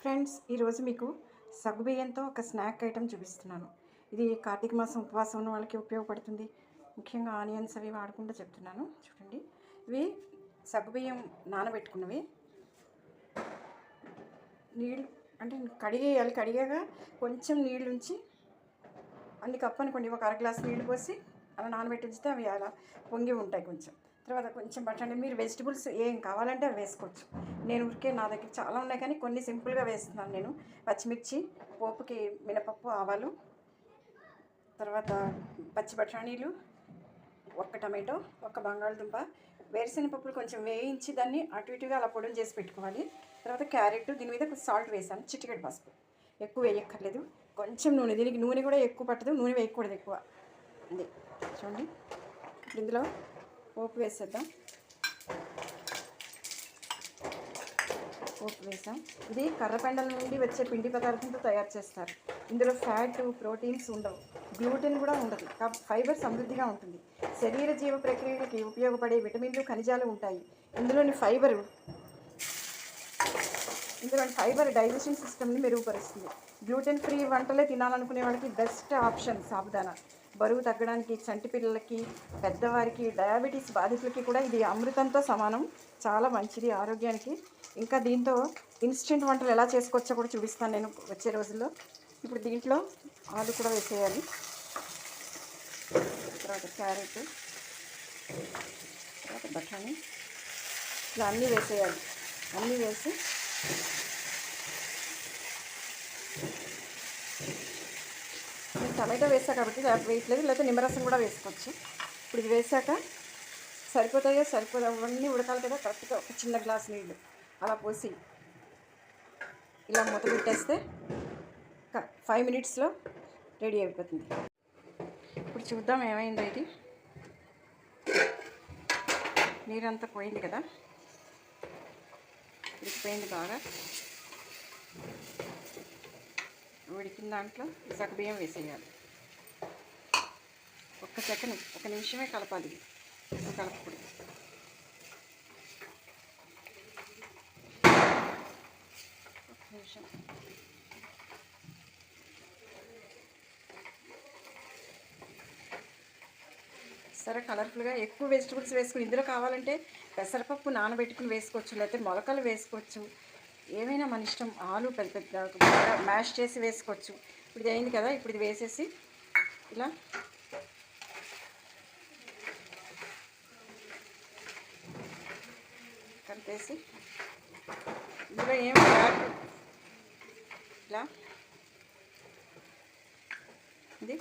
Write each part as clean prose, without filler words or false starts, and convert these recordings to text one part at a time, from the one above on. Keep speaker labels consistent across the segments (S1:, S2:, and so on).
S1: Friends, ఈరోజు మీకు సగ్గుబియ్యంతో ఒక స్నాక్ ఐటెం చూపిస్తున్నాను. ఇది కార్తీక మాసం ఉపవాసం ఉన్న వాళ్ళకి ఉపయోగపడుతుంది. ముఖ్యంగా ఆనియన్స్ అవి వాడకుండా చెప్తున్నాను. చూడండి, ఇవి సగ్గుబియ్యం నానబెట్టుకున్నవి. నీళ్ళు అంటే కడిగేయాలి. కడిగాక కొంచెం నీళ్ళు ఉంచి అన్ని కప్పు అనుకోండి, ఒక అర గ్లాస్ నీళ్ళు పోసి అలా నానబెట్టి ఉంచితే అవి అలా పొంగి ఉంటాయి. కొంచెం తర్వాత కొంచెం బట్టండి, మీరు వెజిటబుల్స్ ఏం కావాలంటే అవి వేసుకోవచ్చు. నేను ఊరికే నా దగ్గర చాలా ఉన్నాయి కానీ కొన్ని సింపుల్గా వేస్తున్నాను. నేను పచ్చిమిర్చి, పోపుకి మినపప్పు, ఆవాలు, తర్వాత పచ్చి బఠానీలు, ఒక్క టమాటో, ఒక్క బంగాళదుంప, వేరుశెనగపప్పులు కొంచెం వేయించి దాన్ని అటు ఇటుగా అలా పొడులు చేసి పెట్టుకోవాలి. తర్వాత క్యారెట్, దీని మీద కొంచెం సాల్ట్ వేసాను, చిటికెడు పసుపు, ఎక్కువ వేయక్కర్లేదు. కొంచెం నూనె, దీనికి నూనె కూడా ఎక్కువ పట్టదు, నూనె వేయకూడదు ఎక్కువ. ఇది చూడండి, ఇందులో పోపు వేసేద్దాం. పోపు వేసాం. ఇది కర్రపెండల నుండి వచ్చే పిండి పదార్థంతో తయారు చేస్తారు. ఇందులో ఫ్యాట్, ప్రోటీన్స్ ఉండవు, గ్లూటెన్ కూడా ఉండదు. ఫైబర్ సమృద్ధిగా ఉంటుంది. శరీర జీవ ప్రక్రియలకి ఉపయోగపడే విటమిన్లు, ఖనిజాలు ఉంటాయి. ఇందులోని ఫైబర్ డైజెషన్ సిస్టమ్ని మెరుగుపరుస్తుంది. గ్లూటెన్ ఫ్రీ వంటలే తినాలనుకునే వాళ్ళకి బెస్ట్ ఆప్షన్ సాబుదానా. బరువు తగ్గడానికి, చంటి పిల్లలకి, పెద్దవారికి, డయాబెటీస్ బాధితులకి కూడా ఇది అమృతంతో సమానం. చాలా మంచిది ఆరోగ్యానికి. ఇంకా దీంతో ఇన్స్టెంట్ వంటలు ఎలా చేసుకోవచ్చో కూడా చూపిస్తాను నేను వచ్చే రోజుల్లో. ఇప్పుడు దీంట్లో ఆలు కూడా వేసేయాలి, తర్వాత క్యారెట్, తర్వాత బఠానీ, ఇలా అన్నీ వేసేయాలి. అన్నీ వేసి నేను టమాటో వేసా కాబట్టి వేయట్లేదు, లేకపోతే నిమ్మరసం కూడా వేసుకోవచ్చు. ఇప్పుడు ఇది వేసాక సరిపోతాయో అవన్నీ ఉడకాలి కదా, కరెక్ట్గా ఒక చిన్న గ్లాస్ నీళ్ళు అలా పోసి ఇలా మూత పెట్టేస్తే 5 మినిట్స్లో రెడీ అయిపోతుంది. ఇప్పుడు చూద్దాం ఏమైందో. ఇది నీరంతా పోయింది కదా, ఉడికిపోయింది బాగా. ఉడికిన దాంట్లో సగ్గుబియ్యం వేసేయాలి. ఒక నిమిషమే కలపాలి, కలపకూడదు. ఒక నిమిషం. సరే, కలర్ఫుల్గా ఎక్కువ వెజిటబుల్స్ వేసుకుని, ఇందులో కావాలంటే పెసరపప్పు నానబెట్టుకుని వేసుకోవచ్చు, లేకపోతే మొలకలు వేసుకోవచ్చు, ఏమైనా మన ఇష్టం. ఆలు పెద్ద పెద్ద మ్యాష్ చేసి వేసుకోవచ్చు. ఇప్పుడు ఇది అయింది కదా, ఇప్పుడు ఇది వేసేసి ఇలా కలిపేసి ఇందులో ఏం ఇలా ఇది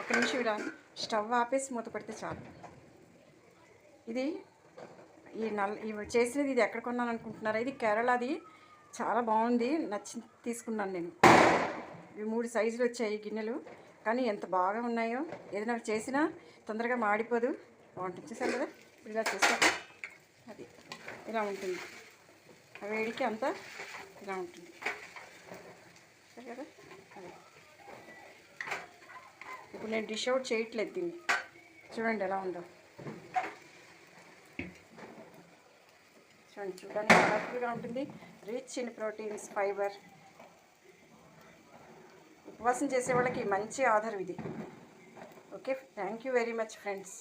S1: ఒక నిమిషం ఇలా స్టవ్ ఆపేసి మూత పెడితే చాలు. ఇది ఇవి చేసినది ఇది ఎక్కడ కొన్నాను అనుకుంటున్నారా? ఇది కేరళది. చాలా బాగుంది, నచ్చి తీసుకున్నాను నేను. ఇవి 3 సైజులు వచ్చాయి గిన్నెలు, కానీ ఎంత బాగా ఉన్నాయో. ఏదైనా చేసినా తొందరగా మాడిపోదు, బాగుంటుంది. చూసారు కదా, ఇప్పుడు ఇలా చేసాక అది ఇలా ఉంటుంది. ఆ వేడికి అంతా ఇలా ఉంటుంది. సరే కదా, అదే. ఇప్పుడు నేను డిష్ అవుట్ చేయట్లేదు దీన్ని. చూడండి ఎలా ఉందో. చూడడానికి కలర్ఫుల్గా ఉంటుంది. Rich in proteins, fibre. ఉపవాసం చేసే వాళ్ళకి మంచి ఆధారం ఇది. Okay, thank you very much friends.